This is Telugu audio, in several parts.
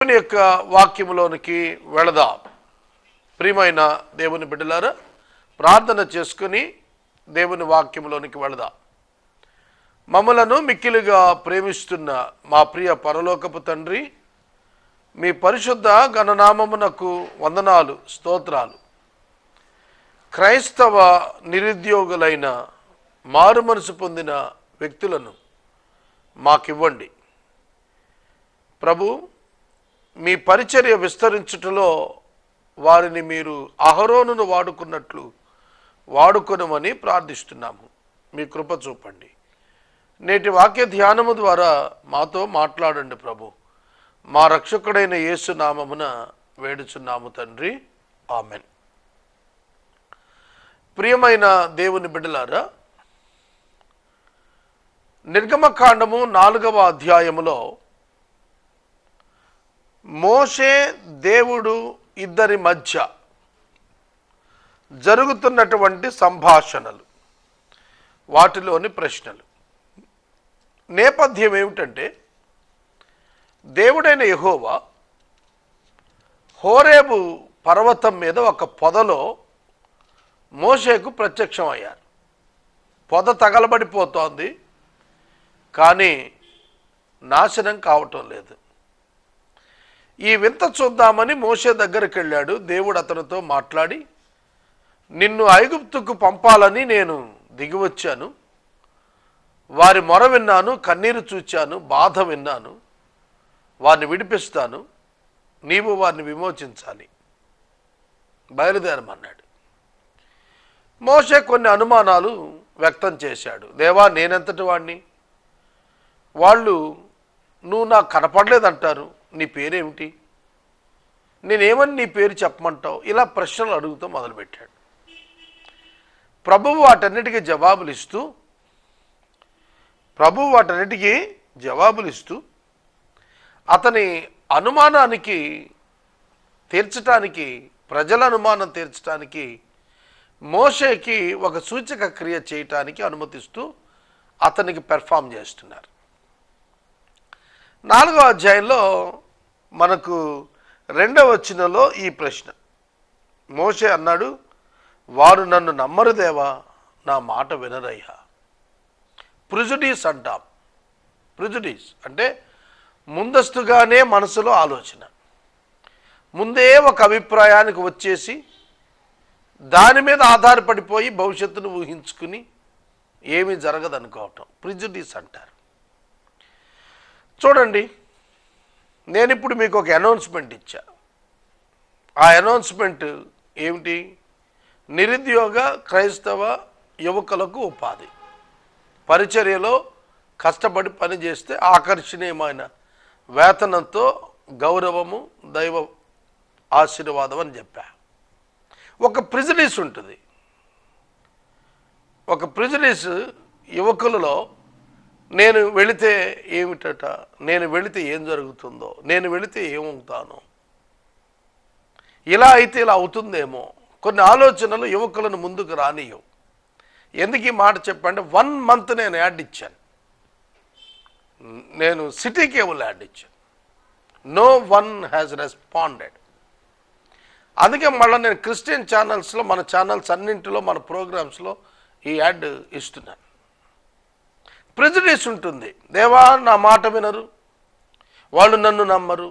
దేవుని యొక్క వాక్యములోనికి వెళదాం. ప్రియమైన దేవుని బిడ్డలారా, ప్రార్థన చేసుకుని దేవుని వాక్యములోనికి వెళదాం. మమ్మలను మిక్కిలిగా ప్రేమిస్తున్న మా ప్రియ పరలోకపు తండ్రి, మీ పరిశుద్ధ ఘననామమునకు వందనాలు, స్తోత్రాలు. క్రైస్తవ నిరుద్యోగులైన మారు మనసు పొందిన వ్యక్తులను మాకివ్వండి ప్రభు. మీ పరిచర్య విస్తరించుటలో వారిని మీరు అహరోనును వాడుకున్నట్లు వాడుకొనమని ప్రార్థిస్తున్నాము. మీ కృప చూపండి. నేటి వాక్య ధ్యానము ద్వారా మాతో మాట్లాడండి ప్రభు. మా రక్షకుడైన యేసు నామమున వేడుచున్నాము తండ్రి, ఆమెన్. ప్రియమైన దేవుని బిడ్డలారా, నిర్గమకాండము 4వ అధ్యాయములో మోషే దేవుడు ఇద్దరి మధ్య జరుగుతున్నటువంటి సంభాషణలు, వాటిలోని ప్రశ్నలు. నేపథ్యం ఏమిటంటే, దేవుడైన యెహోవా హోరేబు పర్వతం మీద ఒక పొదలో మోషేకు ప్రత్యక్షమయ్యారు. పొద తగలబడిపోతోంది, కానీ నాశనం కావటం లేదు. ఈ వింత చూద్దామని మోషే దగ్గరికి వెళ్ళాడు. దేవుడు అతనితో మాట్లాడి, నిన్ను ఐగుప్తుకు పంపాలని నేను దిగివచ్చాను. వారి మొర విన్నాను, కన్నీరు చూచాను, బాధ విన్నాను. వారిని విడిపిస్తాను, నీవు వారిని విమోచించాలి, బయలుదేరమన్నాడు. మోషే కొన్ని అనుమానాలు వ్యక్తం చేశాడు. దేవా, నేనెంతటి వాడిని? వాళ్ళు నువ్వు నాకు కనపడలేదంటారు, నీ పేరేమిటి? నేనేమని నీ పేరు చెప్పమంటావు? ఇలా ప్రశ్నలు అడుగుతూ మొదలుపెట్టాడు. ప్రభువు వాటన్నిటికీ జవాబులు ఇస్తూ అతని అనుమానానికి తీర్చడానికి, ప్రజల అనుమానం తీర్చడానికి మోషేకి ఒక సూచక క్రియ చేయటానికి అనుమతిస్తూ అతనికి పెర్ఫామ్ చేస్తున్నారు. 4వ అధ్యాయంలో మనకు 2వ వచనంలో ఈ ప్రశ్న. మోషే అన్నాడు, వారు నన్ను నమ్మరు దేవా, నా మాట వినరయ్యా. ప్రిజుడీస్ అంటాం. ప్రిజుడీస్ అంటే ముందస్తుగానే మనసులో ఆలోచన, ముందే ఒక అభిప్రాయానికి వచ్చేసి దాని మీద ఆధారపడిపోయి భవిష్యత్తును ఊహించుకుని ఏమీ జరగదనుకోవటం ప్రిజుడీస్ అంటారు. చూడండి, నేను ఇప్పుడు మీకు ఒక అనౌన్స్మెంట్ ఇచ్చా. ఆ అనౌన్స్మెంట్ ఏమిటి? నిరుద్యోగ క్రైస్తవ యువకులకు ఉపాధి. పరిచర్యలో కష్టపడి పనిచేస్తే ఆకర్షణీయమైన వేతనంతో గౌరవము, దైవ ఆశీర్వాదం అని చెప్పా. ఒక ప్రిజుడీస్ ఉంటుంది. ఒక ప్రిజుడీస్ యువకులలో, నేను వెళితే ఏమిటట, నేను వెళితే ఏం జరుగుతుందో, నేను వెళితే ఏమవుతాను, ఇలా అయితే ఇలా అవుతుందేమో, కొన్ని ఆలోచనలు యువకులను ముందుకు రానియవు. ఎందుకు ఈ మాట చెప్పంటే, 1 మంత్ నేను యాడ్ ఇచ్చాను. నేను సిటీ కేబుల్ యాడ్ ఇచ్చాను. No one has responded. అందుకే మళ్ళీ నేను క్రిస్టియన్ ఛానల్స్లో, మన ఛానల్స్ అన్నింటిలో, మన ప్రోగ్రామ్స్లో ఈ యాడ్ ఇస్తున్నాను. ప్రెజుడిస్ ఉంటుంది. దేవా, నా మాట వినరు, వాళ్ళు నన్ను నమ్మరు.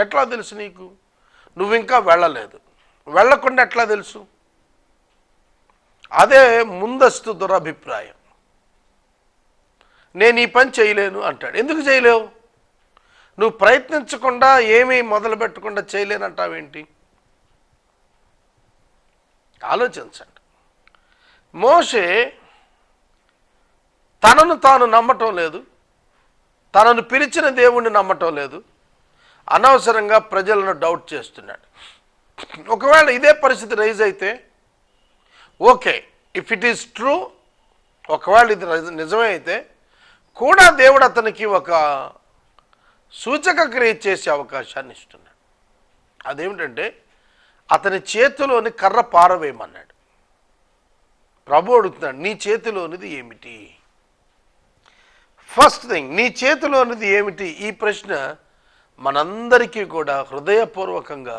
ఎట్లా తెలుసు నీకు? నువ్వు ఇంకా వెళ్ళలేదు. వెళ్ళకుండా ఎట్లా తెలుసు? అదే ముందస్తు దురభిప్రాయం. నేను ఈ పని చేయలేను అంటాడు. ఎందుకు చేయలేవు? నువ్వు ప్రయత్నించకుండా, ఏమీ మొదలు పెట్టకుండా చేయలేనంటావేంటి? ఆలోచించండి. మోషే తనను తాను నమ్మటం లేదు, తనను పిలిచిన దేవుణ్ణి నమ్మటం లేదు, అనవసరంగా ప్రజలను డౌట్ చేస్తున్నాడు. ఒకవేళ ఇదే పరిస్థితి రైజ్ అయితే okay, if it is true, ఒకవేళ ఇది నిజమే అయితే కూడా దేవుడు అతనికి ఒక సూచక క్రియ చేసే అవకాశాన్ని ఇస్తున్నాడు. అదేమిటంటే, అతని చేతిలోని కర్ర పారవేయమన్నాడు. ప్రభు అడుగుతున్నాడు, నీ చేతిలోనిది ఏమిటి? ఫస్ట్ థింగ్, నీ చేతిలోనిది ఏమిటి? ఈ ప్రశ్న మనందరికీ కూడా హృదయపూర్వకంగా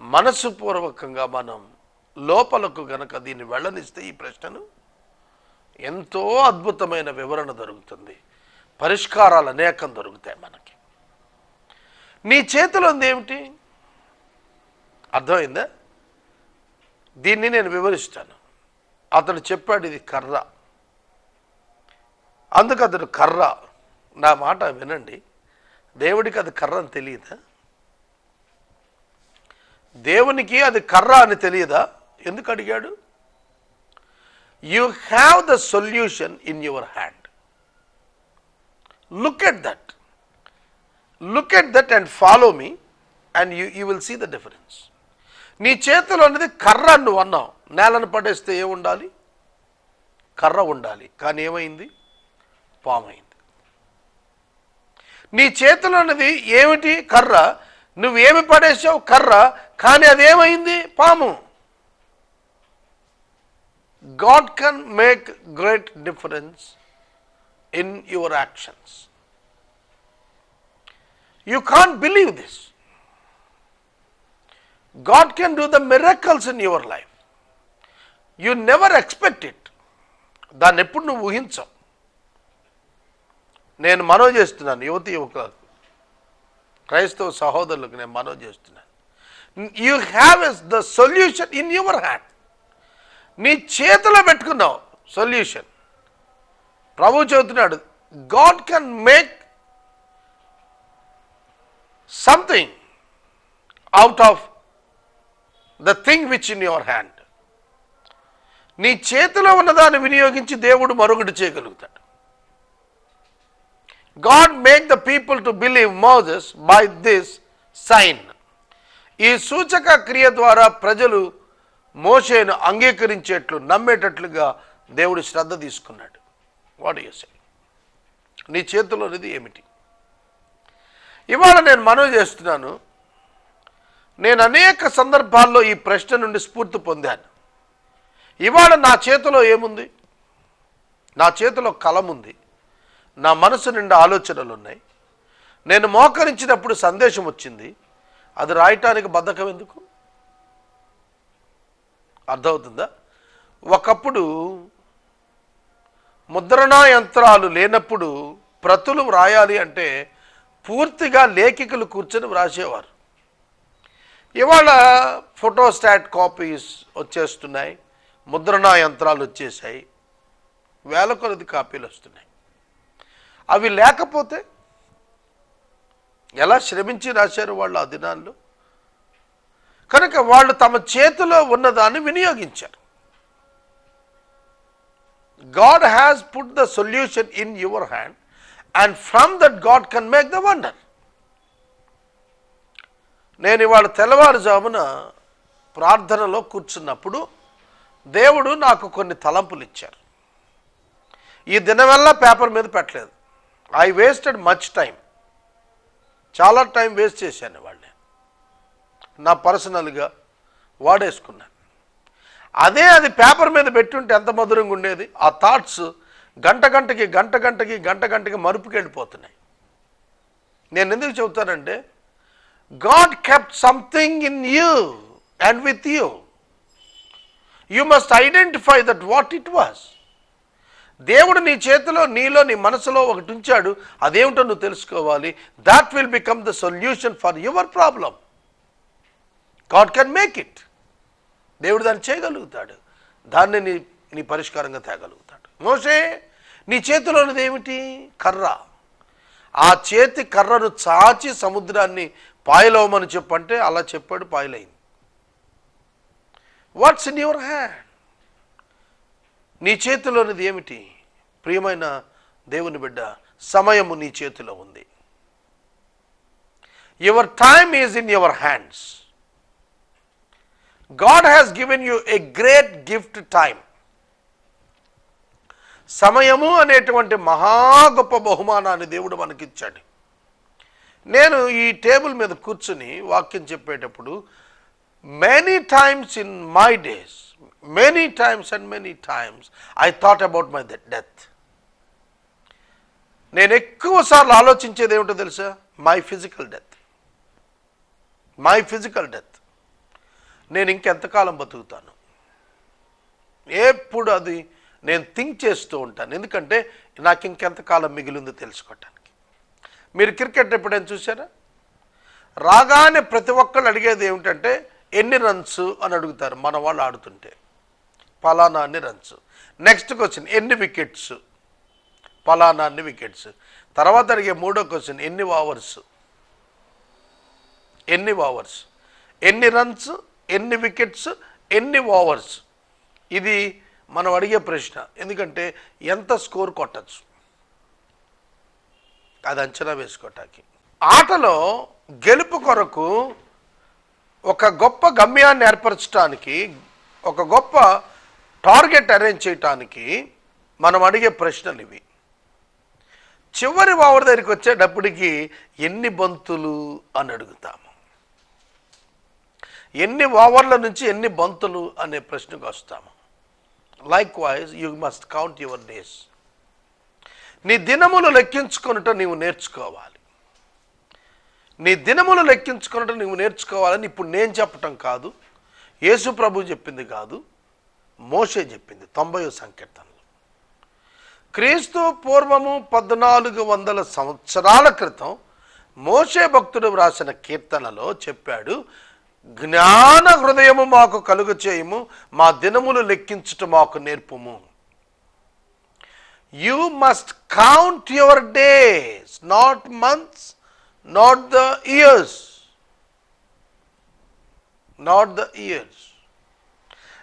మనసుపూర్వకంగా మనం లోపలకు గనక దీన్ని వెళ్ళనిస్తే ఈ ప్రశ్నను ఎంతో అద్భుతమైన వివరణ దొరుకుతుంది, పరిష్కారాలు అనేకం దొరుకుతాయి మనకి. నీ చేతిలో ఉంది ఏమిటి? అర్థమైందా? దీన్ని నేను వివరిస్తాను. అతడు చెప్పాడు ఇది కర్ర, అందుకు అతడు కర్ర. నా మాట వినండి, దేవుడికి అది కర్ర అని తెలియదా? దేవునికి అది కర్ర అని తెలియదా? ఎందుకు అడిగాడు? You have the solution in your hand. Look at that and follow me and you will see the difference. నీ చేతిలో అనేది కర్ర నువ్వు అన్నావు. నేలను పడేస్తే ఏముండాలి? కర్ర ఉండాలి. కానీ ఏమైంది? పామైంది. నీ చేతిలో అనేది ఏమిటి? కర్ర. నువ్వేమి పడేసావు? కర్ర. కానీ అదేమైంది? పాము. God can make great difference in your actions. You can't believe this. God can do the miracles in your life. You never expect it. దాన్ని ఎప్పుడు నువ్వు ఊహించవు. నేను మనవి చేస్తున్నాను యువతి యువకులకు, క్రైస్తవ సహోదరులకు నేను మనవి చేస్తున్నాను. You have the solution in your hand. నీ చేతిలో పెట్టుకున్నావు సొల్యూషన్. ప్రభు చెబుతున్నాడు, God can make something out of the thing which in your hand. నీ చేతిలో ఉన్నదాన్ని వినియోగించి దేవుడు మరొకటి చేయగలుగుతాడు. God make the people to believe Moses by this sign. ఈ సూచక క్రియ ద్వారా ప్రజలు మోషేను అంగీకరించేట్లు నమ్మేటట్లుగా దేవుడు శ్రద్ధ తీసుకున్నాడు. What you say? నీ చేతిలోనిది ఏమిటి? ఇవాళ నేను మనవి చేస్తున్నాను, నేను అనేక సందర్భాల్లో ఈ ప్రశ్న నుండి స్ఫూర్తి పొందాను. ఇవాళ నా చేతిలో ఏముంది? నా చేతిలో కలం ఉంది. నా మనసు నిండా ఆలోచనలు ఉన్నాయి. నేను మోకరించినప్పుడు సందేశం వచ్చింది. అది రాయటానికి బద్ధకం ఎందుకు? అర్థమవుతుందా? ఒకప్పుడు ముద్రణా యంత్రాలు లేనప్పుడు ప్రతులు వ్రాయాలి అంటే పూర్తిగా లేఖికలు కూర్చొని వ్రాసేవారు. ఇవాళ ఫోటోస్టాట్ కాపీస్ వచ్చేస్తున్నాయి, ముద్రణా యంత్రాలు వచ్చేసాయి, వేల కొలది కాపీలు వస్తున్నాయి. అవి లేకపోతే ఎలా శ్రమించి రాశారు వాళ్ళు ఆ దినాల్లో? కనుక వాళ్ళు తమ చేతిలో ఉన్నదాన్ని వినియోగించారు. God has put the solution in your hand and from that God can make the wonder. నేను ఇవాళ తెల్లవారుజామున ప్రార్థనలో కూర్చున్నప్పుడు దేవుడు నాకు కొన్ని తలంపులు ఇచ్చారు. ఈ దినవల్ల పేపర్ మీద పెట్టలేదు. I wasted much time. చాలా టైం వేస్ట్ చేశాను వాళ్ళని. నా పర్సనల్గా వాడేసుకున్నాను. అది పేపర్ మీద పెట్టుంటే ఎంత మధురంగా ఉండేది. ఆ థాట్స్ గంట గంటకి మరుపుకి వెళ్ళిపోతున్నాయి. నేను ఎందుకు చెబుతానంటే, God kept something in you and with you. You must identify that what it was. దేవుడు నీ చేతిలో, నీలో, నీ మనసులో ఒకటి ఉంచాడు. అదేమిటో నువ్వు తెలుసుకోవాలి. That will become the solution for your problem. God can make it. దేవుడు దాన్ని చేయగలుగుతాడు. దాన్ని నీ పరిష్కారంగా తేగలుగుతాడు. మోషే, నీ చేతిలోనిది ఏమిటి? కర్ర. ఆ చేతి కర్రను చాచి సముద్రాన్ని పాయలవమని చెప్పంటే అలా చెప్పాడు, పాయలైంది. What's in your hand? నీ చేతిలోనిది ఏమిటి? ప్రియమైన దేవుని బిడ్డ, సమయము నీ చేతిలో ఉంది. Your time is in your hands. God has given you a great gift, time. సమయము అనేటువంటి మహా గొప్ప బహుమానాన్ని దేవుడు మనకిచ్చాడు. నేను ఈ టేబుల్ మీద కూర్చుని వాక్యం చెప్పేటప్పుడు many times in my days, many times I thought about my death. నేను ఎక్కువ సార్లు ఆలోచించేది ఏమిటో తెలుసా? My physical death. My physical death. నేను ఇంకెంతకాలం బతుకుతాను, ఎప్పుడు అది నేను థింక్ చేస్తూ ఉంటాను. ఎందుకంటే నాకు ఇంకెంతకాలం మిగిలిందో తెలుసుకోవటానికి. మీరు క్రికెట్ ఎప్పుడైనా చూసారా? రాగానే ప్రతి ఒక్కళ్ళు అడిగేది ఏమిటంటే ఎన్ని రన్స్ అని అడుగుతారు. మన వాళ్ళు ఆడుతుంటే పలానా అన్ని రన్స్. నెక్స్ట్ క్వశ్చన్ ఎన్ని వికెట్స్, పలానా అన్ని వికెట్స్. తర్వాత అడిగే మూడో క్వశ్చన్ ఎన్ని ఓవర్స్, ఎన్ని ఓవర్స్, ఎన్ని రన్స్, ఎన్ని వికెట్స్, ఎన్ని ఓవర్స్. ఇది మనం అడిగే ప్రశ్న. ఎందుకంటే ఎంత స్కోర్ కొట్టచ్చు, అది అంచనా వేసుకోవటానికి. ఆటలో గెలుపు కొరకు ఒక గొప్ప గమ్యాన్ని ఏర్పరచడానికి, ఒక గొప్ప టార్గెట్ అరేంజ్ చేయటానికి మనం అడిగే ప్రశ్నలు ఇవి. చివరి ఓవర్ దగ్గరికి వచ్చేటప్పటికి ఎన్ని బంతులు అని అడుగుతాము. ఎన్ని ఓవర్ల నుంచి ఎన్ని బంతులు అనే ప్రశ్నకు వస్తాము. Like wise you must count your days. నీ దినములు లెక్కించుకున్నట్టు నీవు నేర్చుకోవాలి. నీ దినములు లెక్కించుకున్నట్టు నీవు నేర్చుకోవాలని ఇప్పుడు నేను చెప్పటం కాదు, యేసు ప్రభు చెప్పింది కాదు, మోషే చెప్పింది 90వ సంకీర్తనలో. క్రీస్తు పూర్వము 1400 సంవత్సరాల క్రితం మోషే భక్తుడు వ్రాసిన కీర్తనలో చెప్పాడు, జ్ఞాన హృదయము మాకు కలుగ చేయము, మా దినములు లెక్కించుట మాకు నేర్పుము. You must count your days, not months, not the years, not the years.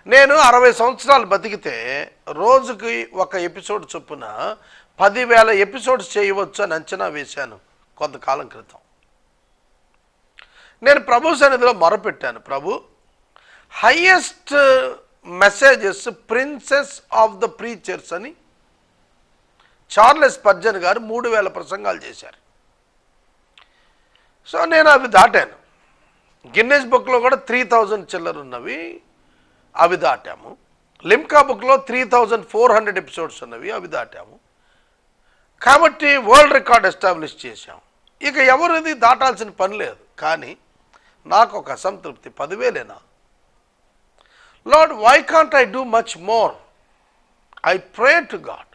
నేను 60 సంవత్సరాలు బతికితే రోజుకి ఒక ఎపిసోడ్ చొప్పున 10,000 ఎపిసోడ్స్ చేయవచ్చు అని అంచనా వేశాను కొంతకాలం క్రితం. నేను ప్రభు సన్నిధిలో మొరపెట్టాను, ప్రభు highest messages princes of the preachers అని చార్లెస్ స్పర్జన్ గారు 3,000 ప్రసంగాలు చేశారు. సో నేను అవి దాటాను. గిన్నెస్ బుక్లో కూడా 3,000 చిల్లర ఉన్నవి, అవి దాటాము. లిమ్కా బుక్లో 3,400 ఎపిసోడ్స్ ఉన్నవి, అవి దాటాము. కాబట్టి వరల్డ్ రికార్డ్ ఎస్టాబ్లిష్ చేశాం. ఇక ఎవరిది దాటాల్సిన పని లేదు. కానీ నాకు ఒక అసంతృప్తి, 10,000ఏనా Lord, why can't I do much more? I pray to God.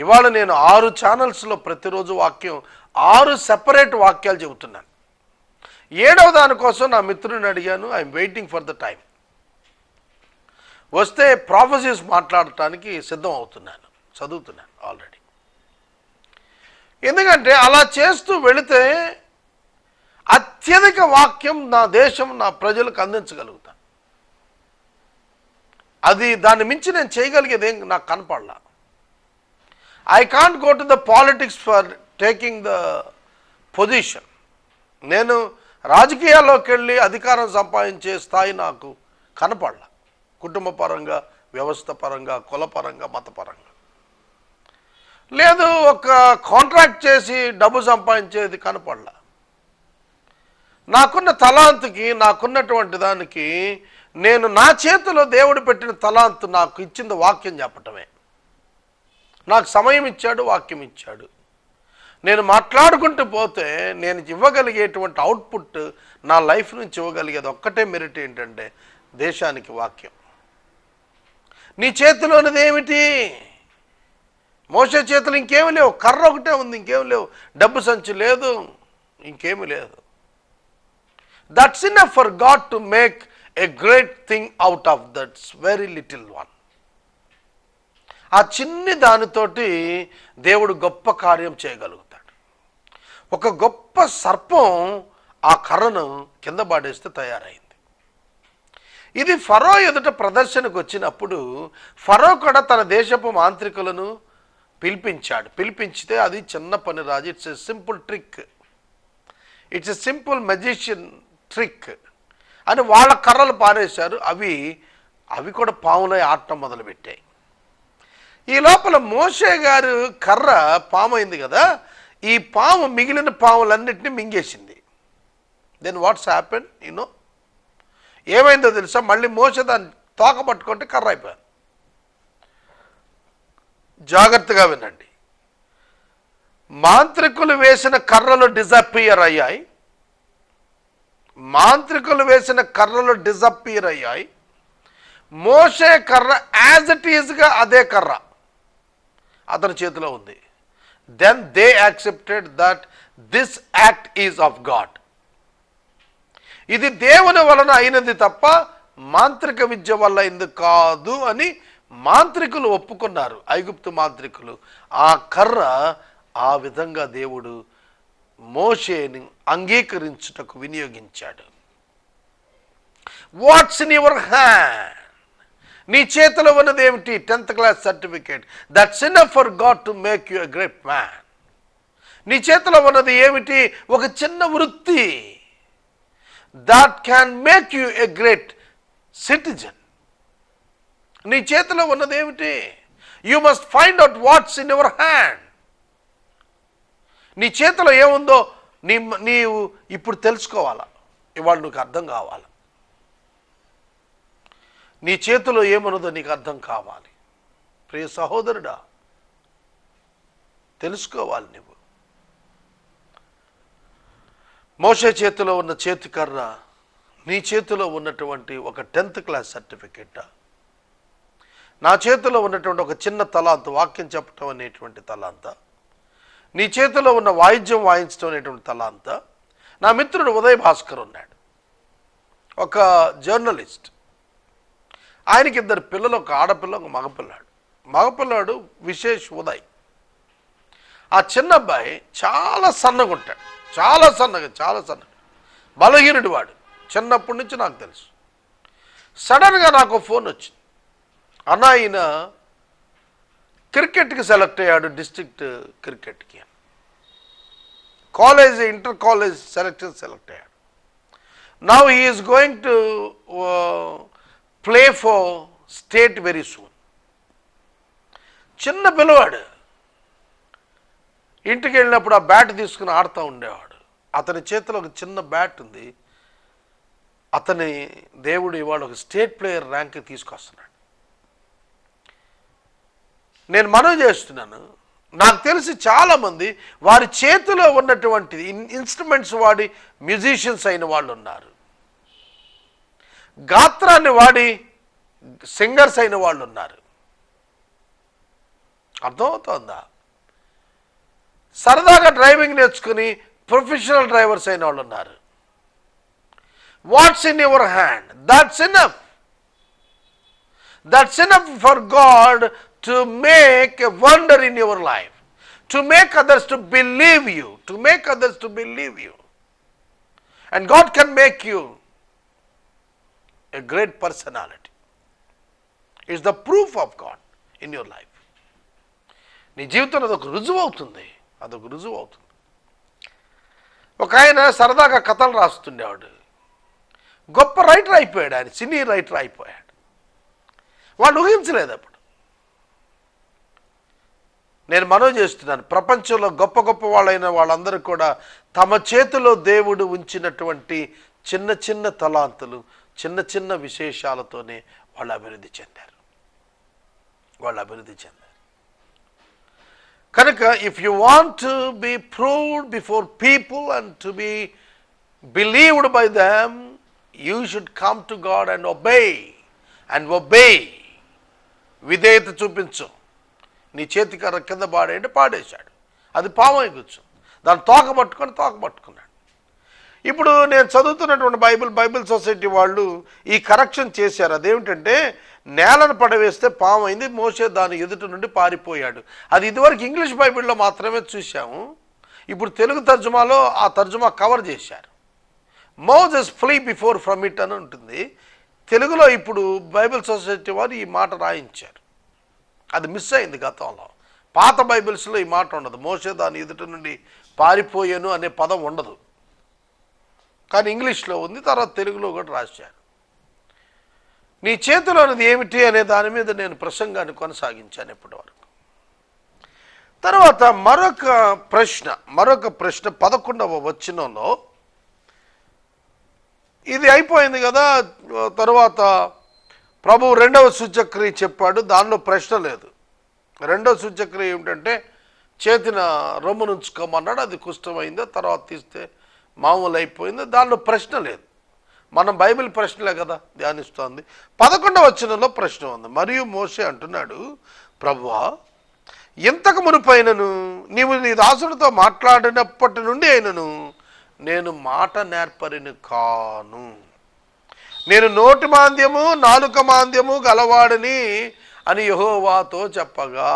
ఇవాళ నేను 6 ఛానల్స్లో ప్రతిరోజు వాక్యం, 6 సెపరేట్ వాక్యాలు చెబుతున్నాను. 7వ దానికోసం నా మిత్రుడిని అడిగాను. I'm waiting for the time. వస్తే ప్రాఫెసీస్ మాట్లాడటానికి సిద్ధం అవుతున్నాను, చదువుతున్నాను ఆల్రెడీ. ఎందుకంటే అలా చేస్తూ వెళితే అత్యధిక వాక్యం నా దేశం, నా ప్రజలకు అందించగలుగుతాను. అది దాన్ని మించి నేను చేయగలిగేది ఏం నాకు కనపడలా. I can't go to the politics for taking the position. నేను రాజకీయాల్లోకి వెళ్ళి అధికారం సంపాదించే స్థాయి నాకు కనపడలా. కుటుంబ పరంగా, వ్యవస్థ పరంగా, కులపరంగా, మతపరంగా లేదు. ఒక కాంట్రాక్ట్ చేసి డబ్బు సంపాదించేది కనపడలా. నాకున్న తలాంతుకి, నాకున్నటువంటి దానికి, నేను నా చేతిలో దేవుడు పెట్టిన తలాంతు నాకు ఇచ్చింది వాక్యం చెప్పటమే. నాకు సమయం ఇచ్చాడు, వాక్యం ఇచ్చాడు. నేను మాట్లాడుకుంటూ పోతే నేను ఇవ్వగలిగేటువంటి అవుట్పుట్, నా లైఫ్ నుంచి ఇవ్వగలిగేది ఒక్కటే మెరిట్ ఏంటంటే దేశానికి వాక్యం. నీ చేతిలోనిది ఏమిటి? మోషే చేతులు ఇంకేమీ లేవు, కర్ర ఒకటే ఉంది, ఇంకేమి లేవు. డబ్బు సంచి లేదు, ఇంకేమీ లేదు. That's enough for God to make a great thing out of that's very little one. ఆ చిన్ని దానితోటి దేవుడు గొప్ప కార్యం చేయగలుగుతాడు. ఒక గొప్ప సర్పం ఆ కర్రను కింద పడేస్తే తయారైంది. ఇది ఫరో ఎదుట ప్రదర్శనకు వచ్చినప్పుడు ఫరో కూడా తన దేశపు మాంత్రికులను పిలిపించాడు. పిలిపించితే అది చిన్న పని రాజు, it's a simple trick, it's a simple magician trick అని వాళ్ళ కర్రలు పారేశారు. అవి కూడా పాములై ఆడటం మొదలుపెట్టాయి. ఈ లోపల మోషే గారు కర్ర పాము అయింది కదా, ఈ పాము మిగిలిన పాములన్నింటినీ మింగేసింది. దెన్ వాట్స్ హ్యాపెన్ యూనో, ఏమైందో తెలుసా? మళ్ళీ మోషే దాన్ని తోక పట్టుకుంటే కర్ర అయిపోయాను. జాగ్రత్తగా వినండి. మాంత్రికులు వేసిన కర్రలు డిజపియర్ అయ్యాయి. మాంత్రికులు వేసిన కర్రలు డిజప్పీర్ అయ్యాయి. మోషే కర్ర యాజ్ ఇట్ ఈజ్గా అదే కర్ర అతని చేతిలో ఉంది. Then they accepted that this act is of God. ఇది దేవుని వలన అయినది తప్ప మాంత్రిక విద్య వల్ల ఎందుకు కాదు అని మాంత్రికులు ఒప్పుకున్నారు. ఐగుప్తు మాంత్రికులు. ఆ కర్ర ఆ విధంగా దేవుడు మోషేని అంగీకరించుటకు వినియోగించాడు. What's in your hand? నీ చేతిలో ఉన్నది ఏమిటి? 10th class certificate. That's enough for God to make you a great man. నీ చేతిలో ఉన్నది ఏమిటి? ఒక చిన్న వృత్తి. That can make you a great citizen. నీ చేతిలో ఉన్నది ఏమిటి? You must find out what's in your hand. నీ చేతిలో ఏముందో నీవు ఇప్పుడు తెలుసుకోవాలా. ఇవాళ నీకు అర్థం కావాలి. నీ చేతిలో ఏమన్నదో నీకు అర్థం కావాలి. ప్రియ సహోదరుడా, తెలుసుకోవాలి నువ్వు. మోషే చేతిలో ఉన్న చేతికర్ర నీ చేతిలో ఉన్నటువంటి ఒక 10th క్లాస్ సర్టిఫికెట్, నా చేతిలో ఉన్నటువంటి ఒక చిన్న తలాంత, వాక్యం చెప్పటం అనేటువంటి తలాంత, నీ చేతిలో ఉన్న వాయిద్యం వాయించడం అనేటువంటి తలాంత. నా మిత్రుడు ఉదయ్ భాస్కర్ ఉన్నాడు, ఒక జర్నలిస్ట్. ఆయనకి 2 పిల్లలు, ఒక ఆడపిల్ల, ఒక మగపిల్లాడు. మగపిల్లాడు విశేష్ ఉదయ్. ఆ చిన్న అబ్బాయి చాలా సన్నగా ఉంటాడు, చాలా సన్నగా బలహీనుడు వాడు. చిన్నప్పటి నుంచి నాకు తెలుసు. సడన్గా నాకు ఫోన్ వచ్చింది, అన్న ఈయన క్రికెట్కి సెలెక్ట్ అయ్యాడు, డిస్ట్రిక్ట్ క్రికెట్కి. కాలేజ్, ఇంటర్ కాలేజ్ సెలెక్ట్ అయ్యాడు. Now he is going to play for state very soon. చిన్న పిల్లవాడు. ఇంటికి వెళ్ళినప్పుడు ఆ బ్యాట్ తీసుకుని ఆడుతూ ఉండేవాడు. అతని చేతిలో ఒక చిన్న బ్యాట్ ఉంది. అతని దేవుడు ఇవాళ ఒక స్టేట్ ప్లేయర్ ర్యాంక్ తీసుకొస్తున్నాడు. నేను మనవి చేస్తున్నాను, నాకు తెలిసి చాలామంది వారి చేతిలో ఉన్నటువంటి ఇన్స్ట్రుమెంట్స్ వాడి మ్యూజిషియన్స్ అయిన వాళ్ళు ఉన్నారు. గాత్రాన్ని వాడి సింగర్స్ అయిన వాళ్ళు ఉన్నారు. అర్థమవుతోందా? సరదాగా డ్రైవింగ్ నేర్చుకుని ప్రొఫెషనల్ డ్రైవర్స్ అయిన వాళ్ళు ఉన్నారు. Watts in your hand? That's enough. That's enough for God to make a wonder in your life, to make others to believe you, And God can make you a great personality. It's the proof of God in your life. నీ జీవితంలో అదొక రుజువు అవుతుంది. ఒక ఆయన సరదాగా కథలు రాస్తుండేవాడు. గొప్ప రైటర్ అయిపోయాడు. ఆయన సినీ రైటర్ అయిపోయాడు. వాళ్ళు ఊహించలేదు అప్పుడు. నేను మనవి చేస్తున్నాను, ప్రపంచంలో గొప్ప గొప్ప వాళ్ళైన వాళ్ళందరూ కూడా తమ చేతిలో దేవుడు ఉంచినటువంటి చిన్న చిన్న తలాంతులు, చిన్న చిన్న విశేషాలతోనే వాళ్ళు అభివృద్ధి చెందారు. కనుక if you want to be proved before people and to be believed by them, you should come to God and obey. విధేయత చూపించు. నీ చేతికర్ర కింద పాడేయంటే పాడేశాడు. అది పామై కూర్చో. దాన్ని తోక పట్టుకున్నాడు. ఇప్పుడు నేను చదువుతున్నటువంటి బైబిల్ సొసైటీ వాళ్ళు ఈ కరెక్షన్ చేశారు. అదేమిటంటే, నేలను పడవేస్తే పాము అయింది, మోషే దాని ఎదుటి నుండి పారిపోయాడు. అది ఇదివరకు ఇంగ్లీష్ బైబిల్లో మాత్రమే చూసాము. ఇప్పుడు తెలుగు తర్జుమాలో ఆ తర్జుమా కవర్ చేశారు. Moses flea before from it అని ఉంటుంది. తెలుగులో ఇప్పుడు బైబిల్ సొసైటీ వారు ఈ మాట రాయించారు. అది మిస్ అయింది గతంలో. పాత బైబిల్స్లో ఈ మాట ఉండదు. మోషే దాని ఎదుటి నుండి పారిపోయాను అనే పదం ఉండదు. కానీ ఇంగ్లీష్లో ఉంది, తర్వాత తెలుగులో కూడా రాశారు. నీ చేతిలోనిది ఏమిటి అనే దాని మీద నేను ప్రసంగాన్ని కొనసాగించాను ఇప్పటి వరకు. తర్వాత మరొక ప్రశ్న 11వ వచనంలో, ఇది అయిపోయింది కదా, తరువాత ప్రభు 2వ సూచక్రియ చెప్పాడు. దానిలో ప్రశ్న లేదు. 2వ సూచక్రియ ఏమిటంటే, చేతిన రొమ్ము నుంచుకోమన్నాడు. అది కుష్టమైందో, తర్వాత తీస్తే మామూలు అయిపోయింది, దానిలో ప్రశ్న లేదు. మనం బైబిల్ ప్రశ్నలే కదా ధ్యానిస్తోంది. 11వ వచనంలో ప్రశ్న ఉంది. మరియు మోషే అంటున్నాడు, ప్రభువా, ఇంతకు మునుపైనను నీవు నీ దాసుడితో మాట్లాడినప్పటి నుండి అయినను నేను మాట నేర్పరిని కాను, నేను నోటి మాంద్యము నాలుక మాంద్యము గలవాడిని అని యెహోవాతో చెప్పగా.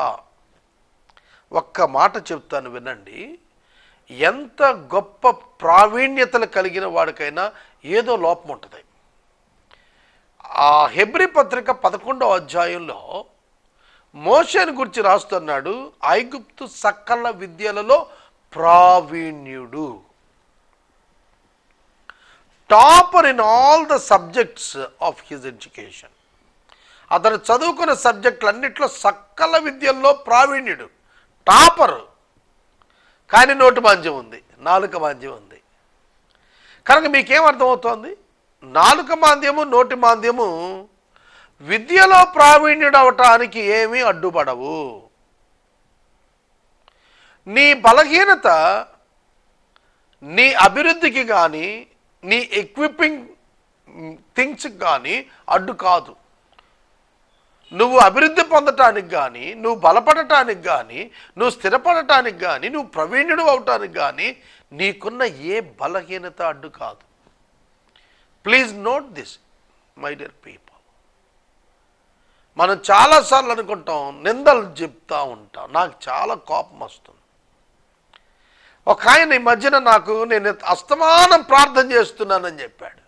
ఒక్క మాట చెప్తాను వినండి. ఎంత గొప్ప ప్రావీణ్యతలు కలిగిన వాడికైనా ఏదో లోపం ఉంటుంది. ఆ హెబ్రీ పత్రిక 11వ అధ్యాయంలో మోషేను గురించి రాస్తున్నాడు, ఐగుప్తు సకల విద్యలలో ప్రావీణ్యుడు, topper in all the subjects of his education. అతను చదువుకున్న సబ్జెక్టులన్నింటిలో సకల విద్యల్లో ప్రావీణ్యుడు, టాపర్. కానీ నోటి మాంద్యం ఉంది, నాలుక మాంద్యం ఉంది. కనుక మీకేమర్థమవుతోంది? నాలుక మాంద్యము నోటి మాంద్యము విద్యలో ప్రావీణ్యుడు అవటానికి ఏమీ అడ్డుపడవు. నీ బలహీనత నీ అభివృద్ధికి కానీ నీ ఎక్విపింగ్ థింగ్స్కి కానీ అడ్డు కాదు. నువ్వు అభివృద్ధి పొందటానికి కానీ, నువ్వు బలపడటానికి కానీ, నువ్వు స్థిరపడటానికి కానీ, నువ్వు ప్రవీణ్యుడు అవటానికి కానీ నీకున్న ఏ బలహీనత అడ్డు కాదు. Please note this my dear people. మనం చాలాసార్లు అనుకుంటాం, నిందలు చెప్తూ ఉంటాం, నాకు చాలా కోపం వస్తుంది. ఒక ఆయన ఈ మధ్యన నేను అస్తమానం ప్రార్థన చేస్తున్నానని చెప్పాడు.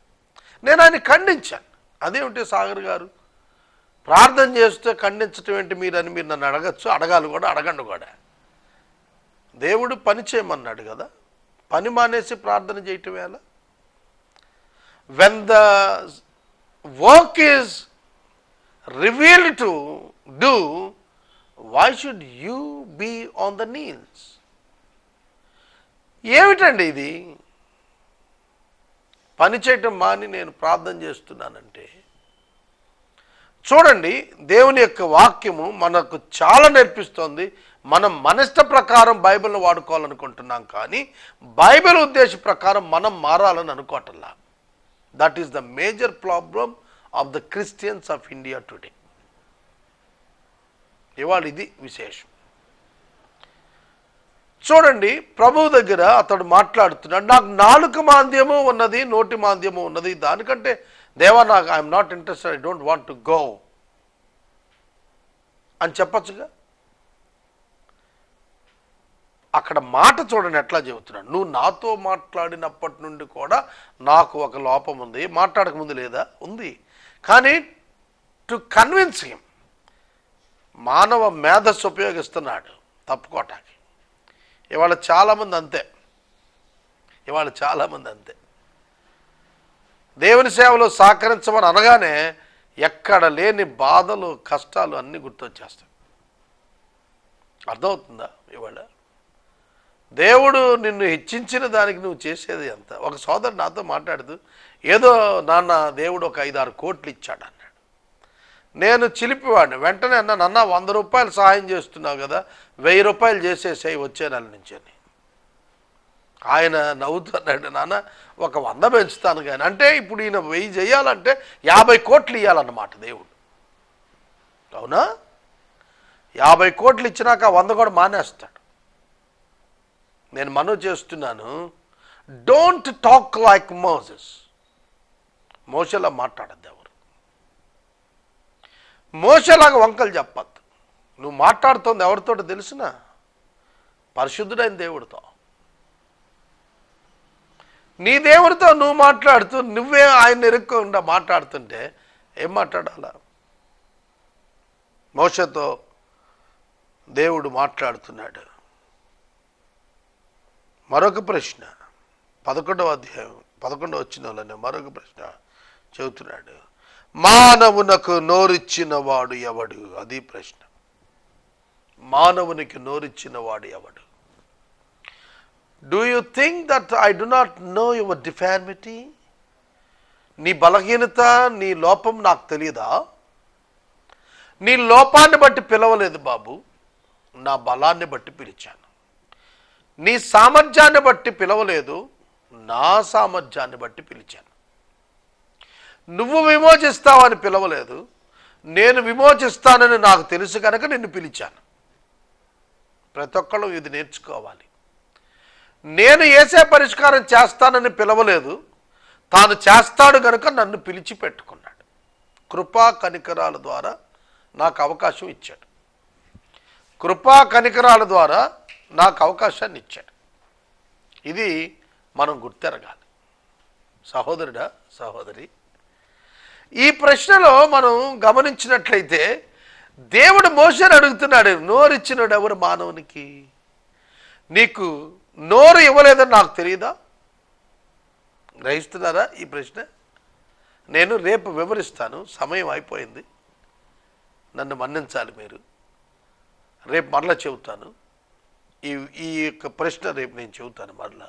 నేను ఆయన ఖండించాను. అదేమిటి సాగర్ గారు, ప్రార్థన చేస్తే ఖండించటం ఏంటి మీరు నన్ను అడగచ్చు, అడగాలి కూడా, అడగండి కూడా. దేవుడు పని చేయమన్నాడు కదా, పని మానేసి ప్రార్థన చేయటం ఎలా? When the work is revealed to do, why should you be on the knees? ఏమిటండి ఇది? పని చేయటం మాని నేను ప్రార్థన చేస్తున్నానంటే, చూడండి, దేవుని యొక్క వాక్యము మనకు చాలా నేర్పిస్తోంది. మనం మన ఇష్ట ప్రకారం బైబిల్ని వాడుకోవాలనుకుంటున్నాం, కానీ బైబిల్ ఉద్దేశ ప్రకారం మనం మారాలని అనుకోవటంలా. That is the major problem of the Christians of India today. ఇవాళ ఇది విశేషం. చూడండి, ప్రభువు దగ్గర అతడు మాట్లాడుతున్నాడు, నాకు నాలుక మాంద్యము ఉన్నది, నోటి మాంద్యము ఉన్నది, దానికంటే దేవా నాకు I'm not interested, I don't want to go అని చెప్పచ్చుగా. అక్కడ మాట చూడండి ఎట్లా చెబుతున్నాడు, నువ్వు నాతో మాట్లాడినప్పటి నుండి కూడా నాకు ఒక లోపం ఉంది. మాట్లాడక ముందు లేదా? ఉంది. కానీ టు కన్విన్స్ హిమ్, మానవ మేధస్సు ఉపయోగిస్తున్నాడు తప్పుకోవటానికి. ఇవాళ చాలామంది అంతే. దేవుని సేవలో సహకరించమని అనగానే ఎక్కడ లేని బాధలు, కష్టాలు అన్నీ గుర్తొచ్చేస్తాయి. అర్థమవుతుందా? ఇవాళ దేవుడు నిన్ను హెచ్చించిన దానికి నువ్వు చేసేది ఎంత? ఒక సోదరుడు నాతో మాట్లాడుతూ, ఏదో నాన్న దేవుడు ఒక 5-6 కోట్లు ఇచ్చాడు అన్నాడు. నేను చిలిపివాడిని. వెంటనే అన్నాను, అన్న 100 రూపాయలు సహాయం చేస్తున్నావు కదా, 1000 రూపాయలు చేసేసాయి వచ్చే నెల నుంచి అని. ఆయన నవ్వుతున్నాడు, నాన్న ఒక 100 పెంచుతాను కానీ. అంటే ఇప్పుడు ఈయన 1000 చేయాలంటే 50 కోట్లు ఇవ్వాలన్నమాట దేవుడు. అవునా? 50 కోట్లు ఇచ్చినాక 100 కూడా మానేస్తాడు. నేను మనవి చేస్తున్నాను, డోంట్ టాక్ లైక్ మోసెస్. మోషేలా మాట్లాడద్దు ఎవరు. మోషేలాగా వంకలు చెప్పద్దు. నువ్వు మాట్లాడుతోంది ఎవరితో తెలుసునా? పరిశుద్ధుడైన దేవుడితో. నీ దేవుడితో నువ్వు మాట్లాడుతూ నువ్వే ఆయన ఎరుక్కుండా మాట్లాడుతుంటే ఏం మాట్లాడాలా? మోషేతో దేవుడు మాట్లాడుతున్నాడు. మరొక ప్రశ్న, 11వ అధ్యాయం 11వ వచనంలోనే మరొక ప్రశ్న చెబుతున్నాడు, మానవునకు నోరిచ్చిన వాడు ఎవడు? అది ప్రశ్న. మానవునికి నోరిచ్చిన వాడు ఎవడు? Do you think that I do not know your deformity? నీ బలహీనత, నీ లోపం నాకు తెలియదా? నీ లోపాన్ని బట్టి పిలవలేదు బాబు, నా బలాన్ని బట్టి పిలిచాను. నీ సామర్థ్యాన్ని బట్టి పిలవలేదు, నా సామర్థ్యాన్ని బట్టి పిలిచాను. నువ్వు విమోచిస్తావని పిలవలేదు, నేను విమోచిస్తానని నాకు తెలుసు కనుక నిన్ను పిలిచాను. ప్రతి ఒక్కళ్ళు ఇది నేర్చుకోవాలి. నేను యేసే పరిష్కారం చేస్తానని పిలవలేదు, తాను చేస్తాడు కనుక నన్ను పిలిచి పెట్టుకున్నాడు. కృపా కనికరాల ద్వారా నాకు అవకాశం ఇచ్చాడు. కృపా కనికరాల ద్వారా నాకు అవకాశాన్ని ఇచ్చాడు. ఇది మనం గుర్తెరగాలి. సహోదరుడా, సహోదరి, ఈ ప్రశ్నలో మనం గమనించినట్లయితే దేవుడు మోషేని అడుగుతున్నాడు, నోరిచ్చినాడు ఎవరు మానవునికి? నీకు నోరు ఇవ్వలేదని నాకు తెలియదా? గ్రహిస్తున్నారా ఈ ప్రశ్న? నేను రేపు వివరిస్తాను, సమయం అయిపోయింది, నన్ను మన్నించాలి మీరు. రేపు మరలా చెబుతాను ఈ యొక్క ప్రశ్న, రేపు నేను చెబుతాను మరలా.